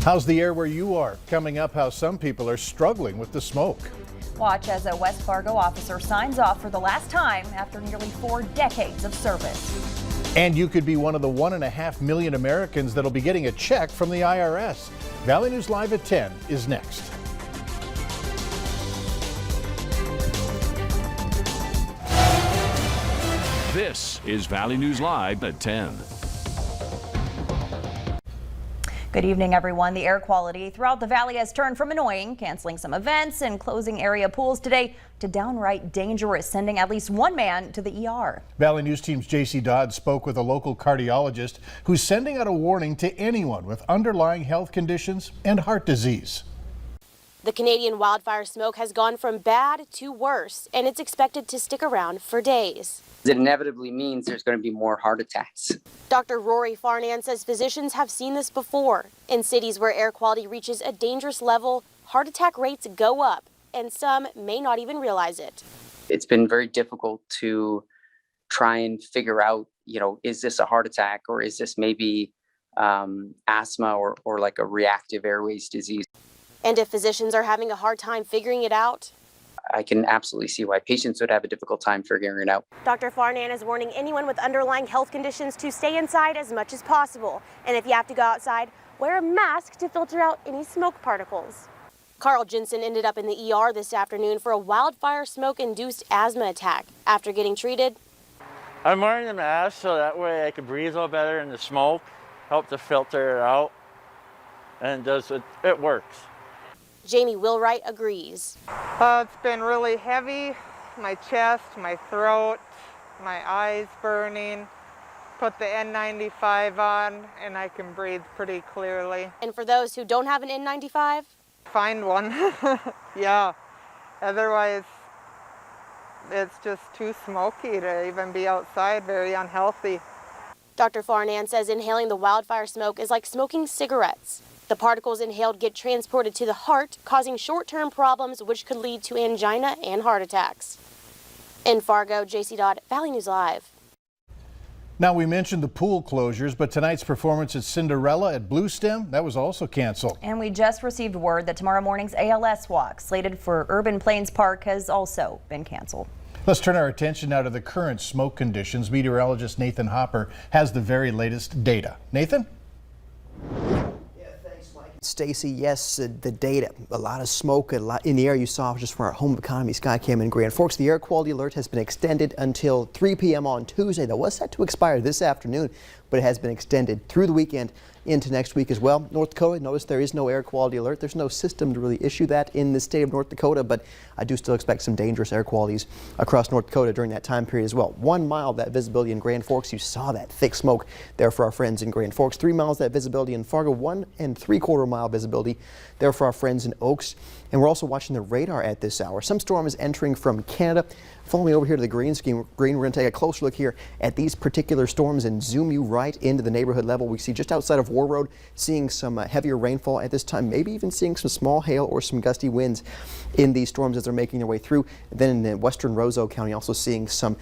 How's the air where you are? Coming up, how some people are struggling with the smoke. Watch as a West Fargo officer signs off for the last time after nearly 4 decades of service. And you could be one of the 1.5 million Americans that'll be getting a check from the IRS. Valley News Live at 10 is next. This is Valley News Live at 10. Good evening, everyone. The air quality throughout the valley has turned from annoying, canceling some events and closing area pools today, to downright dangerous, sending at least one man to the ER. Valley News Team's JC Dodd spoke with a local cardiologist who's sending out a warning to anyone with underlying health conditions and heart disease. The Canadian wildfire smoke has gone from bad to worse, and it's expected to stick around for days. It inevitably means there's going to be more heart attacks. Dr. Rory Farnan says physicians have seen this before. In cities where air quality reaches a dangerous level, heart attack rates go up, and some may not even realize it. It's been very difficult to try and figure out, is this a heart attack or is this maybe asthma or like a reactive airways disease? And if physicians are having a hard time figuring it out, I can absolutely see why patients would have a difficult time figuring it out. Dr. Farnan is warning anyone with underlying health conditions to stay inside as much as possible. And if you have to go outside, wear a mask to filter out any smoke particles. Carl Jensen ended up in the ER this afternoon for a wildfire smoke-induced asthma attack. After getting treated, I'm wearing the mask so that way I can breathe a little better and the smoke help to filter it out. And it works. Jamie Wilwright agrees. It's been really heavy, my chest, my throat, my eyes burning. Put the N95 on and I can breathe pretty clearly. And for those who don't have an N95? Find one, yeah. Otherwise, it's just too smoky to even be outside, very unhealthy. Dr. Farnan says inhaling the wildfire smoke is like smoking cigarettes. The particles inhaled get transported to the heart, causing short-term problems which could lead to angina and heart attacks. In Fargo, JC Dodd, Valley News Live. Now, we mentioned the pool closures, but tonight's performance at Cinderella at Blue Stem, that was also canceled. And we just received word that tomorrow morning's ALS walk, slated for Urban Plains Park, has also been canceled. Let's turn our attention now to the current smoke conditions. Meteorologist Nathan Hopper has the very latest data. Nathan? Stacy, yes, the data, a lot of smoke, a lot in the air you saw just from our home economy Skycam in Grand Forks. The air quality alert has been extended until 3 p.m. on Tuesday. That was set to expire this afternoon, but it has been extended through the weekend into next week as well. North Dakota, notice there is no air quality alert. There's no system to really issue that in the state of North Dakota, but I do still expect some dangerous air qualities across North Dakota during that time period as well. 1 mile of that visibility in Grand Forks. You saw that thick smoke there for our friends in Grand Forks. 3 miles of that visibility in Fargo. 1 3/4 mile visibility there for our friends in Oaks. And we're also watching the radar at this hour. Some storm is entering from Canada. Following over here to the green, we're going to take a closer look here at these particular storms and zoom you right into the neighborhood level. We see just outside of War Road, seeing some heavier rainfall at this time, maybe even seeing some small hail or some gusty winds in these storms as they're making their way through. Then in western Roseau County, also seeing some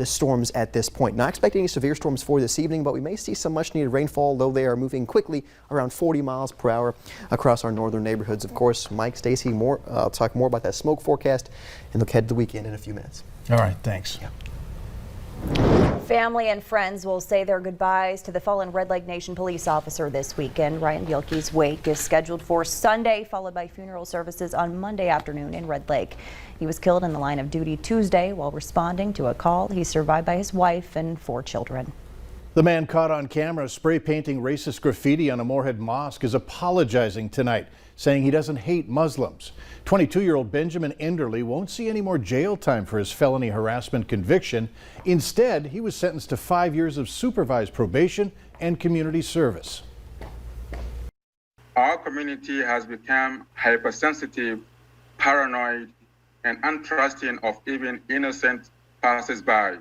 storms at this point. Not expecting any severe storms for this evening, but we may see some much needed rainfall, though they are moving quickly around 40 miles per hour across our northern neighborhoods. Of course, Mike, Stacy, I'll talk more about that smoke forecast and look ahead to the weekend in a few minutes. All right, thanks. Yeah. Family and friends will say their goodbyes to the fallen Red Lake Nation police officer this weekend. Ryan Bielke's wake is scheduled for Sunday, followed by funeral services on Monday afternoon in Red Lake. He was killed in the line of duty Tuesday while responding to a call. He's survived by his wife and 4 children. The man caught on camera spray painting racist graffiti on a Moorhead mosque is apologizing tonight, saying he doesn't hate Muslims. 22-year-old Benjamin Enderle won't see any more jail time for his felony harassment conviction. Instead, he was sentenced to 5 years of supervised probation and community service. Our community has become hypersensitive, paranoid, and untrusting of even innocent passers-by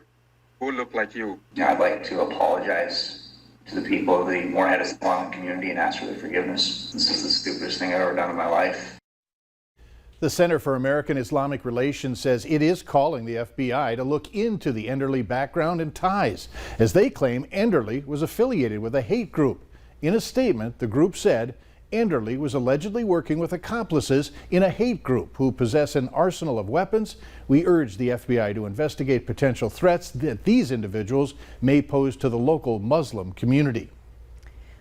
who look like you. I'd like to apologize to the people of the Moorhead Islamic community and ask for their forgiveness. This is the stupidest thing I've ever done in my life. The Center for American Islamic Relations says it is calling the FBI to look into the Enderle background and ties, as they claim Enderle was affiliated with a hate group. In a statement, the group said Enderle was allegedly working with accomplices in a hate group who possess an arsenal of weapons. We urge the FBI to investigate potential threats that these individuals may pose to the local Muslim community.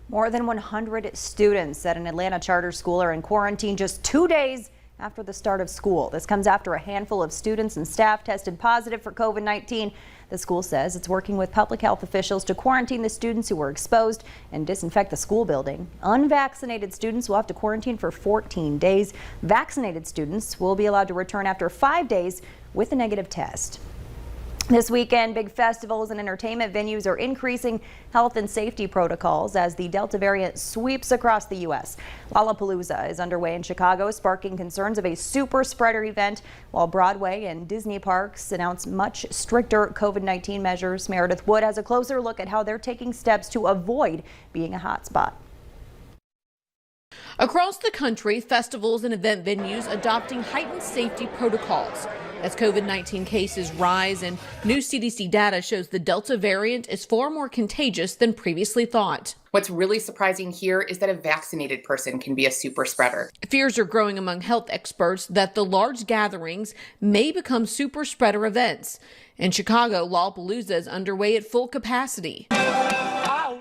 More than 100 students at an Atlanta charter school are in quarantine just 2 days after the start of school. This comes after a handful of students and staff tested positive for COVID-19. The school says it's working with public health officials to quarantine the students who were exposed and disinfect the school building. Unvaccinated students will have to quarantine for 14 days. Vaccinated students will be allowed to return after 5 days with a negative test. This weekend, big festivals and entertainment venues are increasing health and safety protocols as the Delta variant sweeps across the U.S. Lollapalooza is underway in Chicago, sparking concerns of a super spreader event, while Broadway and Disney parks announce much stricter COVID-19 measures. Meredith Wood has a closer look at how they're taking steps to avoid being a hotspot. Across the country, festivals and event venues adopting heightened safety protocols as COVID-19 cases rise, and new CDC data shows the Delta variant is far more contagious than previously thought. What's really surprising here is that a vaccinated person can be a super spreader. Fears are growing among health experts that the large gatherings may become super spreader events. In Chicago, Lollapalooza is underway at full capacity.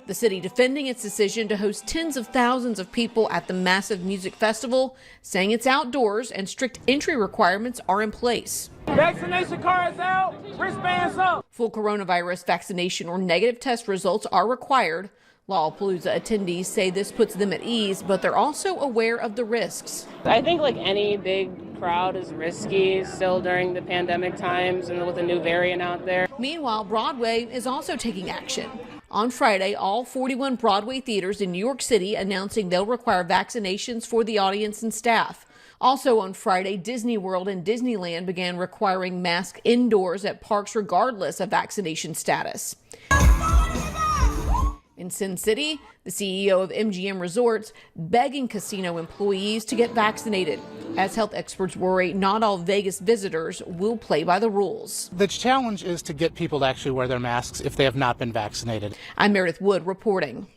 The city defending its decision to host tens of thousands of people at the massive music festival, saying it's outdoors and strict entry requirements are in place. Vaccination cards out, wristbands up. Full coronavirus vaccination or negative test results are required. Lollapalooza attendees say this puts them at ease, but they're also aware of the risks. I think like any big crowd is risky still during the pandemic times and with a new variant out there. Meanwhile, Broadway is also taking action. On Friday, all 41 Broadway theaters in New York City announcing they'll require vaccinations for the audience and staff. Also on Friday, Disney World and Disneyland began requiring masks indoors at parks regardless of vaccination status. In Sin City, the CEO of MGM Resorts begging casino employees to get vaccinated, as health experts worry not all Vegas visitors will play by the rules. The challenge is to get people to actually wear their masks if they have not been vaccinated. I'm Meredith Wood reporting.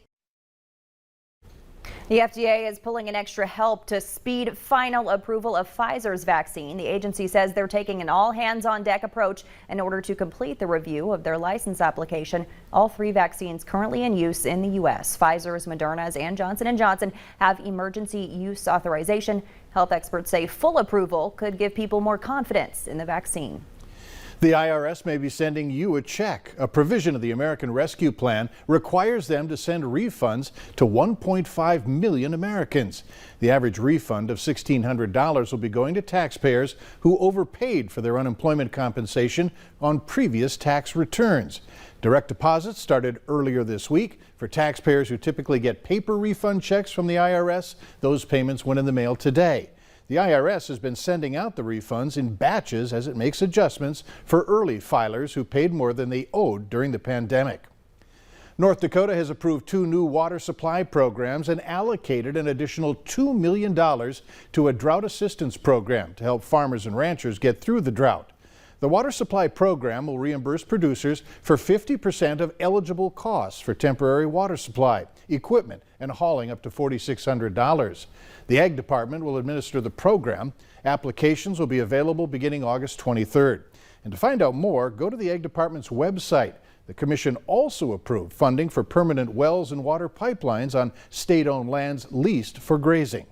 The FDA is pulling in extra help to speed final approval of Pfizer's vaccine. The agency says they're taking an all-hands-on-deck approach in order to complete the review of their license application. All three vaccines currently in use in the U.S. Pfizer's, Moderna's, and Johnson & Johnson have emergency use authorization. Health experts say full approval could give people more confidence in the vaccine. The IRS may be sending you a check. A provision of the American Rescue Plan requires them to send refunds to 1.5 million Americans. The average refund of $1,600 will be going to taxpayers who overpaid for their unemployment compensation on previous tax returns. Direct deposits started earlier this week. For taxpayers who typically get paper refund checks from the IRS, those payments went in the mail today. The IRS has been sending out the refunds in batches as it makes adjustments for early filers who paid more than they owed during the pandemic. North Dakota has approved 2 new water supply programs and allocated an additional $2 million to a drought assistance program to help farmers and ranchers get through the drought. The water supply program will reimburse producers for 50% of eligible costs for temporary water supply, equipment, and hauling up to $4,600. The Ag Department will administer the program. Applications will be available beginning August 23rd. And to find out more, go to the Ag Department's website. The Commission also approved funding for permanent wells and water pipelines on state-owned lands leased for grazing.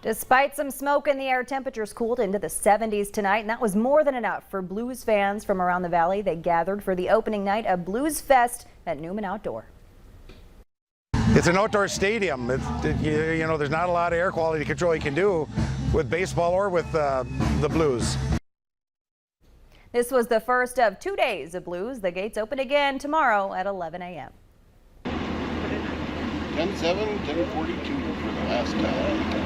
Despite some smoke in the air, temperatures cooled into the 70s tonight, and that was more than enough for blues fans from around the valley. They gathered for the opening night of Blues Fest at Newman Outdoor. It's an outdoor stadium. You know, there's not a lot of air quality control you can do with baseball or with the Blues. This was the first of 2 days of Blues. The gates open again tomorrow at 11 a.m. 10-7, 10-42 for the last time.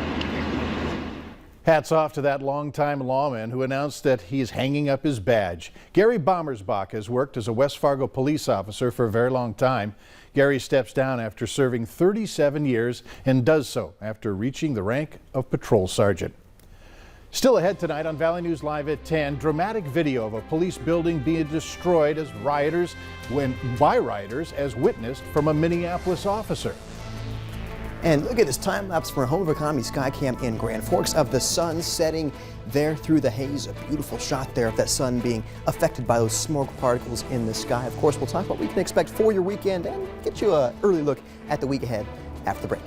Hats off to that longtime lawman who announced that he is hanging up his badge. Gary Bommersbach has worked as a West Fargo police officer for a very long time. Gary steps down after serving 37 years and does so after reaching the rank of patrol sergeant. Still ahead tonight on Valley News Live at 10, dramatic video of a police building being destroyed by rioters as witnessed from a Minneapolis officer. And look at this time lapse from our Home of Economy Skycam in Grand Forks of the sun setting there through the haze. A beautiful shot there of that sun being affected by those smoke particles in the sky. Of course, we'll talk about what we can expect for your weekend and get you an early look at the week ahead after the break.